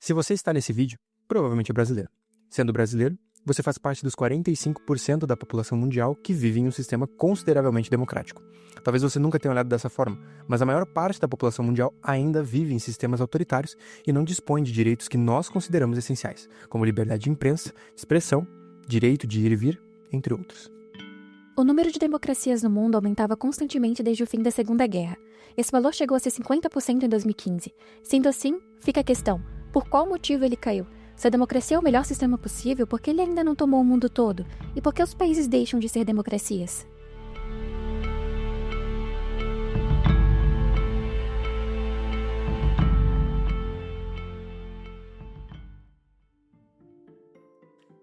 Se você está nesse vídeo, provavelmente é brasileiro. Sendo brasileiro, você faz parte dos 45% da população mundial que vive em um sistema consideravelmente democrático. Talvez você nunca tenha olhado dessa forma, mas a maior parte da população mundial ainda vive em sistemas autoritários e não dispõe de direitos que nós consideramos essenciais, como liberdade de imprensa, de expressão, direito de ir e vir, entre outros. O número de democracias no mundo aumentava constantemente desde o fim da Segunda Guerra. Esse valor chegou a ser 50% em 2015. Sendo assim, fica a questão: por qual motivo ele caiu? Se a democracia é o melhor sistema possível, por que ele ainda não tomou o mundo todo? E por que os países deixam de ser democracias?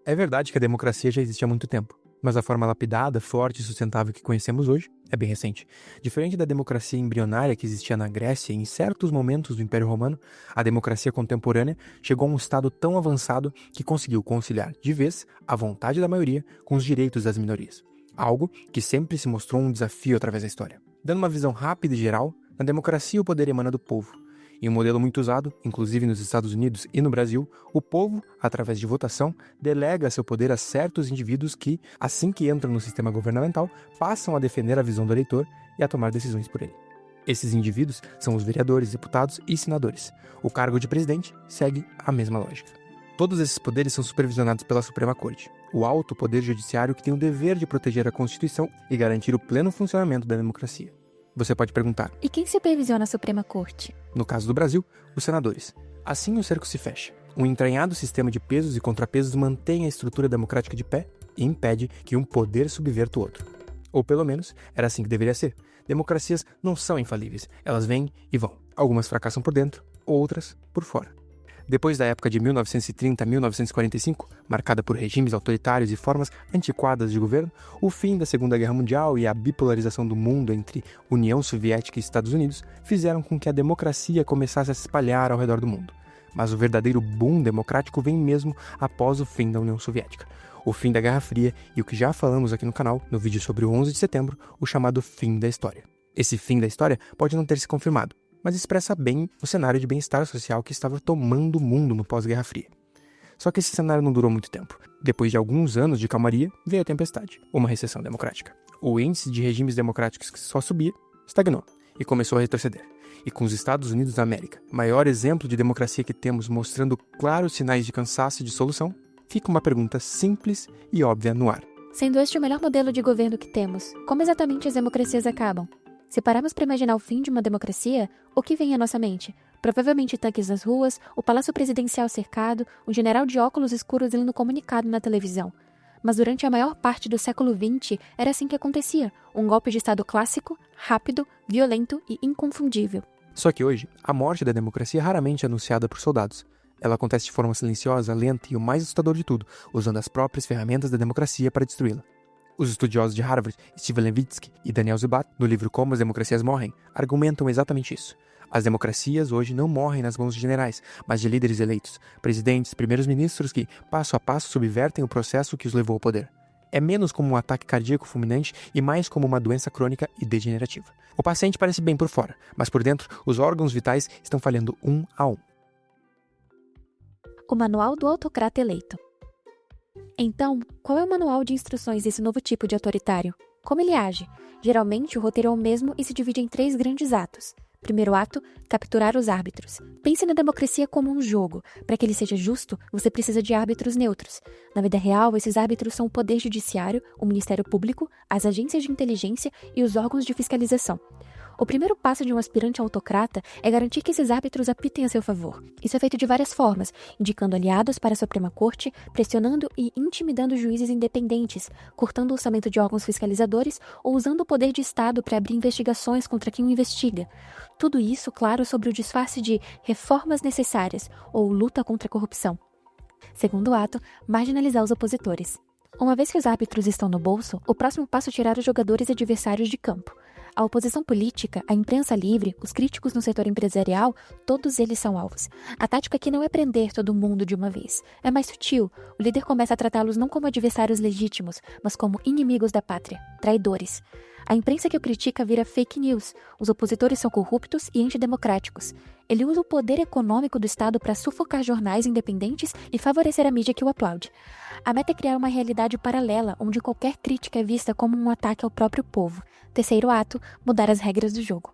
É verdade que a democracia já existe há muito tempo, mas a forma lapidada, forte e sustentável que conhecemos hoje é bem recente. Diferente da democracia embrionária que existia na Grécia e em certos momentos do Império Romano, a democracia contemporânea chegou a um estado tão avançado que conseguiu conciliar, de vez, a vontade da maioria com os direitos das minorias. Algo que sempre se mostrou um desafio através da história. Dando uma visão rápida e geral, na democracia o poder emana do povo. Em um modelo muito usado, inclusive nos Estados Unidos e no Brasil, o povo, através de votação, delega seu poder a certos indivíduos que, assim que entram no sistema governamental, passam a defender a visão do eleitor e a tomar decisões por ele. Esses indivíduos são os vereadores, deputados e senadores. O cargo de presidente segue a mesma lógica. Todos esses poderes são supervisionados pela Suprema Corte, o alto poder judiciário que tem o dever de proteger a Constituição e garantir o pleno funcionamento da democracia. Você pode perguntar: E quem supervisiona a Suprema Corte? No caso do Brasil, os senadores. Assim o cerco se fecha. Um entranhado sistema de pesos e contrapesos mantém a estrutura democrática de pé e impede que um poder subverta o outro. Ou pelo menos, era assim que deveria ser. Democracias não são infalíveis, elas vêm e vão. Algumas fracassam por dentro, outras por fora. Depois da época de 1930 a 1945, marcada por regimes autoritários e formas antiquadas de governo, o fim da Segunda Guerra Mundial e a bipolarização do mundo entre União Soviética e Estados Unidos fizeram com que a democracia começasse a se espalhar ao redor do mundo. Mas o verdadeiro boom democrático vem mesmo após o fim da União Soviética, o fim da Guerra Fria e o que já falamos aqui no canal, no vídeo sobre o 11 de setembro, o chamado fim da história. Esse fim da história pode não ter se confirmado, mas expressa bem o cenário de bem-estar social que estava tomando o mundo no pós-Guerra Fria. Só que esse cenário não durou muito tempo. Depois de alguns anos de calmaria, veio a tempestade, uma recessão democrática. O índice de regimes democráticos que só subia, estagnou e começou a retroceder. E com os Estados Unidos da América, maior exemplo de democracia que temos mostrando claros sinais de cansaço e de solução, fica uma pergunta simples e óbvia no ar. Sendo este o melhor modelo de governo que temos, como exatamente as democracias acabam? Se pararmos para imaginar o fim de uma democracia, o que vem à nossa mente? Provavelmente tanques nas ruas, o palácio presidencial cercado, um general de óculos escuros lendo comunicado na televisão. Mas durante a maior parte do século XX, era assim que acontecia. Um golpe de Estado clássico, rápido, violento e inconfundível. Só que hoje, a morte da democracia raramente é anunciada por soldados. Ela acontece de forma silenciosa, lenta e o mais assustador de tudo, usando as próprias ferramentas da democracia para destruí-la. Os estudiosos de Harvard, Steven Levitsky e Daniel Zubat, no livro Como as Democracias Morrem, argumentam exatamente isso. As democracias hoje não morrem nas mãos de generais, mas de líderes eleitos, presidentes, primeiros-ministros que, passo a passo, subvertem o processo que os levou ao poder. É menos como um ataque cardíaco fulminante e mais como uma doença crônica e degenerativa. O paciente parece bem por fora, mas por dentro, os órgãos vitais estão falhando um a um. O Manual do Autocrata Eleito. Então, qual é o manual de instruções desse novo tipo de autoritário? Como ele age? Geralmente, o roteiro é o mesmo e se divide em 3 grandes atos. Primeiro ato, capturar os árbitros. Pense na democracia como um jogo. Para que ele seja justo, você precisa de árbitros neutros. Na vida real, esses árbitros são o Poder Judiciário, o Ministério Público, as agências de inteligência e os órgãos de fiscalização. O primeiro passo de um aspirante autocrata é garantir que esses árbitros apitem a seu favor. Isso é feito de várias formas, indicando aliados para a Suprema Corte, pressionando e intimidando juízes independentes, cortando o orçamento de órgãos fiscalizadores ou usando o poder de Estado para abrir investigações contra quem o investiga. Tudo isso, claro, sobre o disfarce de reformas necessárias ou luta contra a corrupção. Segundo ato, marginalizar os opositores. Uma vez que os árbitros estão no bolso, o próximo passo é tirar os jogadores adversários de campo. A oposição política, a imprensa livre, os críticos no setor empresarial, todos eles são alvos. A tática aqui não é prender todo mundo de uma vez. É mais sutil. O líder começa a tratá-los não como adversários legítimos, mas como inimigos da pátria, traidores. A imprensa que o critica vira fake news. Os opositores são corruptos e antidemocráticos. Ele usa o poder econômico do Estado para sufocar jornais independentes e favorecer a mídia que o aplaude. A meta é criar uma realidade paralela, onde qualquer crítica é vista como um ataque ao próprio povo. Terceiro ato, mudar as regras do jogo.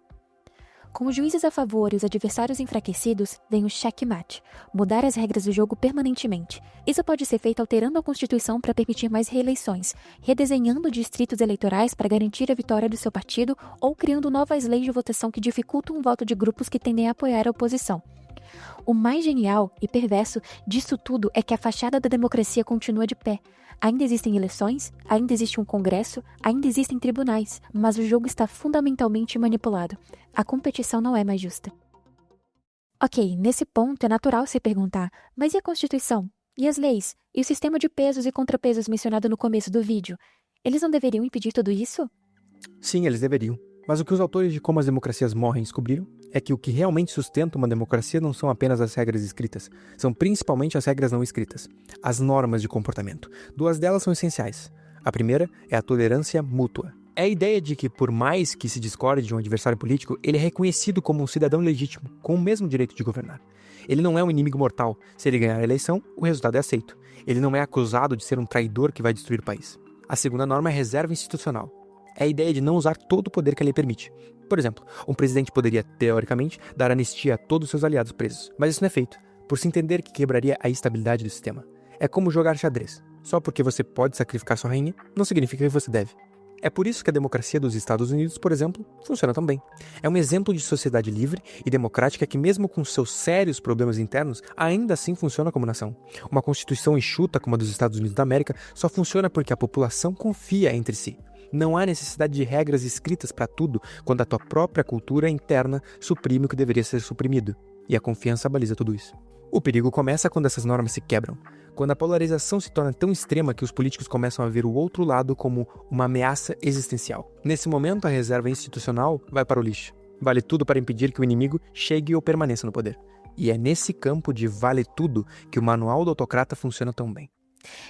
Com os juízes a favor e os adversários enfraquecidos, vem o checkmate, mudar as regras do jogo permanentemente. Isso pode ser feito alterando a Constituição para permitir mais reeleições, redesenhando distritos eleitorais para garantir a vitória do seu partido ou criando novas leis de votação que dificultam o voto de grupos que tendem a apoiar a oposição. O mais genial e perverso disso tudo é que a fachada da democracia continua de pé. Ainda existem eleições, ainda existe um congresso, ainda existem tribunais, mas o jogo está fundamentalmente manipulado. A competição não é mais justa. Ok, nesse ponto é natural se perguntar, mas e a Constituição? E as leis? E o sistema de pesos e contrapesos mencionado no começo do vídeo? Eles não deveriam impedir tudo isso? Sim, eles deveriam. Mas o que os autores de Como as Democracias Morrem descobriram é que o que realmente sustenta uma democracia não são apenas as regras escritas, são principalmente as regras não escritas, as normas de comportamento. Duas delas são essenciais. A primeira é a tolerância mútua. É a ideia de que, por mais que se discorde de um adversário político, ele é reconhecido como um cidadão legítimo, com o mesmo direito de governar. Ele não é um inimigo mortal. Se ele ganhar a eleição, o resultado é aceito. Ele não é acusado de ser um traidor que vai destruir o país. A segunda norma é a reserva institucional. É a ideia de não usar todo o poder que a lei permite. Por exemplo, um presidente poderia, teoricamente, dar anistia a todos os seus aliados presos. Mas isso não é feito, por se entender que quebraria a estabilidade do sistema. É como jogar xadrez. Só porque você pode sacrificar sua rainha, não significa que você deve. É por isso que a democracia dos Estados Unidos, por exemplo, funciona tão bem. É um exemplo de sociedade livre e democrática que, mesmo com seus sérios problemas internos, ainda assim funciona como nação. Uma constituição enxuta como a dos Estados Unidos da América só funciona porque a população confia entre si. Não há necessidade de regras escritas para tudo quando a tua própria cultura interna suprime o que deveria ser suprimido. E a confiança baliza tudo isso. O perigo começa quando essas normas se quebram. Quando a polarização se torna tão extrema que os políticos começam a ver o outro lado como uma ameaça existencial. Nesse momento, a reserva institucional vai para o lixo. Vale tudo para impedir que o inimigo chegue ou permaneça no poder. E é nesse campo de vale tudo que o manual do autocrata funciona tão bem.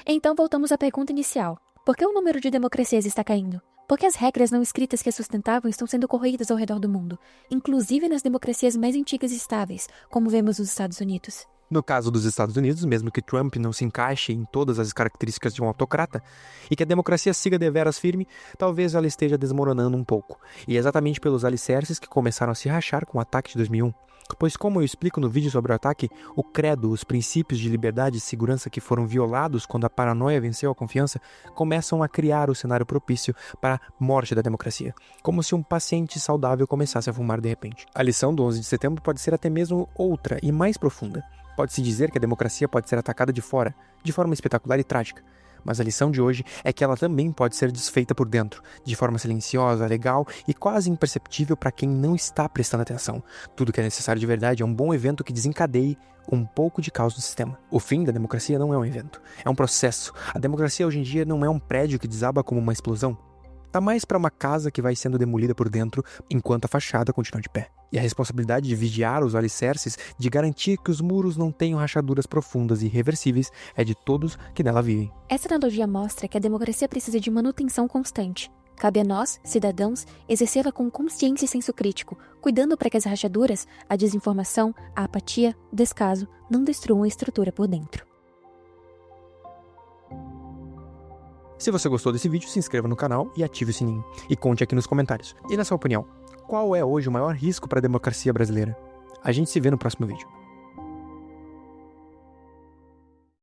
Então voltamos à pergunta inicial. Por que o número de democracias está caindo? Por que as regras não escritas que as sustentavam estão sendo corroídas ao redor do mundo, inclusive nas democracias mais antigas e estáveis, como vemos nos Estados Unidos? No caso dos Estados Unidos, mesmo que Trump não se encaixe em todas as características de um autocrata e que a democracia siga deveras firme, talvez ela esteja desmoronando um pouco. E é exatamente pelos alicerces que começaram a se rachar com o ataque de 2001. Pois, como eu explico no vídeo sobre o ataque, o credo, os princípios de liberdade e segurança que foram violados quando a paranoia venceu a confiança, começam a criar o cenário propício para a morte da democracia, como se um paciente saudável começasse a fumar de repente. A lição do 11 de setembro pode ser até mesmo outra e mais profunda. Pode-se dizer que a democracia pode ser atacada de fora, de forma espetacular e trágica. Mas a lição de hoje é que ela também pode ser desfeita por dentro, de forma silenciosa, legal e quase imperceptível para quem não está prestando atenção. Tudo que é necessário de verdade é um bom evento que desencadeie um pouco de caos no sistema. O fim da democracia não é um evento, é um processo. A democracia hoje em dia não é um prédio que desaba como uma explosão. Tá mais para uma casa que vai sendo demolida por dentro enquanto a fachada continua de pé. E a responsabilidade de vigiar os alicerces, de garantir que os muros não tenham rachaduras profundas e irreversíveis, é de todos que nela vivem. Essa analogia mostra que a democracia precisa de manutenção constante. Cabe a nós, cidadãos, exercê-la com consciência e senso crítico, cuidando para que as rachaduras, a desinformação, a apatia, o descaso, não destruam a estrutura por dentro. Se você gostou desse vídeo, se inscreva no canal e ative o sininho. E conte aqui nos comentários. E na sua opinião, qual é hoje o maior risco para a democracia brasileira? A gente se vê no próximo vídeo.